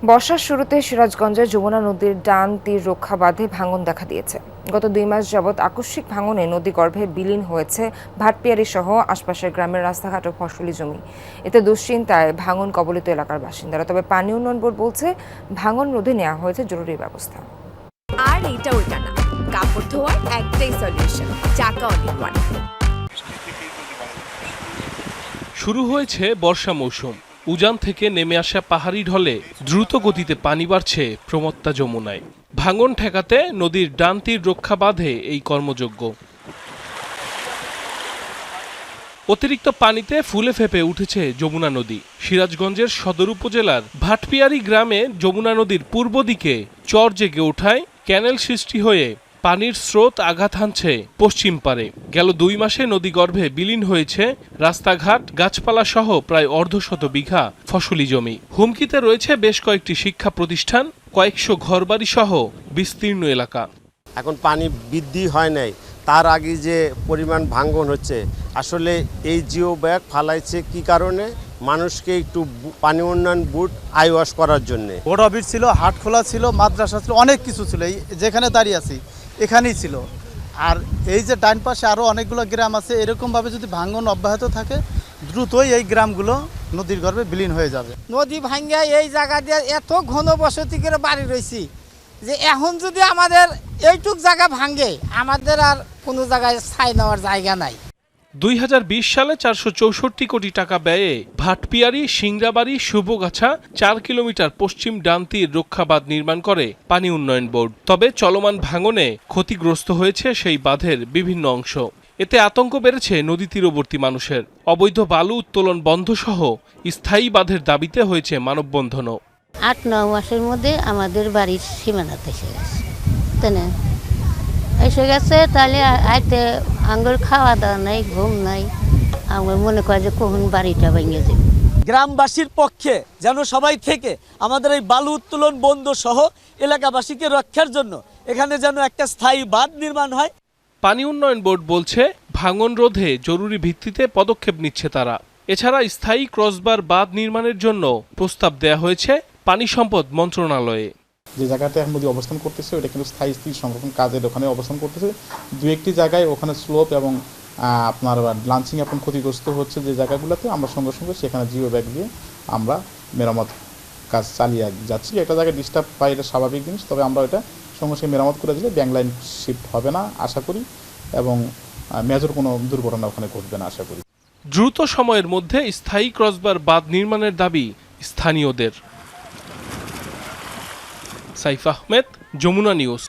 বর্ষার শুরুতে সিরাজগঞ্জে যমুনা নদীর ডান তীর রক্ষা বাঁধে ভাঙন দেখা দিয়েছে। গত 2 মাস যাবৎ আকস্মিক ভাঙনে নদীগর্ভে বিলীন হয়েছে ভাটপিয়ারি সহ আশপাশের গ্রামের রাস্তাঘাট ও ফসলি জমি। এতে দুশ্চিন্তায় ভাঙন কবলিত এলাকার বাসিন্দারা। তবে পানি উন্নয়ন বোর্ড বলছে ভাঙন রোধে নেওয়া হয়েছে জরুরি ব্যবস্থা। আর এইটা ওইটা না, কাপড় ধোয়ার একটাই সলিউশন, চাকা অল-ইন-ওয়ান। শুরু হয়েছে বর্ষা মৌসুম। উজান থেকে নেমে আসা পাহাড়ি ঢলে দ্রুত গতিতে পানি বাড়ছে প্রমত্তা যমুনায়। ভাঙন ঠেকাতে নদীর ডান তীর রক্ষা বাঁধে এই কর্মযজ্ঞ। অতিরিক্ত পানিতে ফুলে ফেপে উঠেছে যমুনা নদী। সিরাজগঞ্জের সদর উপজেলার ভাটপিয়ারি গ্রামে যমুনা নদীর পূর্ব দিকে চর জেগে ওঠায় ক্যানেল সৃষ্টি হয়ে পানির স্রোত আঘাত হানছে পশ্চিম পারে। গেল 2 মাসে নদীগর্ভে বিলীন হয়েছে রাস্তাঘাট, গাছপালা সহ প্রায় অর্ধশত বিঘা ফসলি জমি। হুমকিতে রয়েছে বেশ কয়েকটি শিক্ষা প্রতিষ্ঠান, কয়েকশো ঘরবাড়ি সহ বিস্তীর্ণ এলাকা। এখন পানি বৃদ্ধি হয় নাই, তার আগে যে পরিমাণ ভাঙ্গন হচ্ছে, আসলে এই জিও ব্যাগ ফালাইছে কি কারণে? মানুষকে একটু পানি উন্নয়ন বোর্ড আইওয়াশ করার জন্য। বোর্ড অফিস ছিল, হাট খোলা ছিল, মাদ্রাসা ছিল, অনেক কিছু ছিল। এই যেখানে দাঁড়িয়ে আছি এখানেই ছিল। আর এই যে ডান পাশে আরও অনেকগুলো গ্রাম আছে, এরকমভাবে যদি ভাঙ্গন অব্যাহত থাকে দ্রুতই এই গ্রামগুলো নদীর গর্ভে বিলীন হয়ে যাবে। নদী ভাঙ্গা এই জায়গা দিয়ে এত ঘন বসতি করে বাড়ি রয়েছি যে এখন যদি আমাদের এইটুক জায়গা ভাঙ্গে, আমাদের আর কোনো জায়গায় ছাই নেওয়ার জায়গা নাই। 2020 সালে 464 কোটি টাকা ব্যয়ে ভাটপিয়ারি, সিংড়াবাড়ি, শুভগাছা 4 কিলোমিটার পশ্চিম ডান তীর রক্ষা বাঁধ নির্মাণ করে পানি উন্নয়ন বোর্ড। তবে চলমান ভাঙনে ক্ষতিগ্রস্ত হয়েছে সেই বাঁধের বিভিন্ন অংশ। এতে আতঙ্ক বেড়েছে নদী তীরবর্তী মানুষের। অবৈধ বালু উত্তোলন বন্ধ সহ স্থায়ী বাঁধের দাবিতে হয়েছে মানববন্ধনও। 8-9 মাসের মধ্যে আমাদের বাড়ির সীমানাতে এসে গেছে, তাই না? এসে গেছে, তাহলে আইতে আঙ্গুর খাওয়া দাওয়া নাই, ঘুম নাই। আমার মনে করে যে কখন বাড়িটা ভেঙে যাবে। গ্রামবাসীর পক্ষে যেন সবাই থেকে আমাদের এই বালু উত্তোলন বন্ধ সহ এলাকাবাসীকে রক্ষার জন্য এখানে যেন একটা স্থায়ী বাঁধ নির্মাণ হয়। পানি উন্নয়ন বোর্ড বলছে ভাঙন রোধে জরুরি ভিত্তিতে পদক্ষেপ নিচ্ছে তারা। এছাড়া স্থায়ী ক্রসবার বাঁধ নির্মাণের জন্য প্রস্তাব দেয়া হয়েছে পানি সম্পদ মন্ত্রণালয়ে। যে জায়গাটা এখন নদী অবস্থান করতেছে ওটা কিন্তু স্থায়ী স্থির সংরক্ষণ কাজের ওখানে অবস্থান করতেছে। 2-1টি জায়গায় ওখানে স্লোপ এবং আপনার লাঞ্চিং এখন ক্ষতিগ্রস্ত হচ্ছে। যে জায়গাগুলোতে আমরা সঙ্গে সঙ্গে সেখানে জিও ব্যাগ দিয়ে আমরা মেরামত কাজ চালিয়ে যাচ্ছি। একটা জায়গায় ডিস্টার্ব পাই, এটা স্বাভাবিক জিনিস, তবে আমরা ওটা সঙ্গে সঙ্গে মেরামত করে দিলে ব্যাংক লাইন শিফট হবে না আশা করি, এবং মেজর কোনো দুর্ঘটনা ওখানে ঘটবে না আশা করি। দ্রুত সময়ের মধ্যে স্থায়ী ক্রসবার বাঁধ নির্মাণের দাবি স্থানীয়দের। সাইফ আহমেদ, যমুনা নিউজ।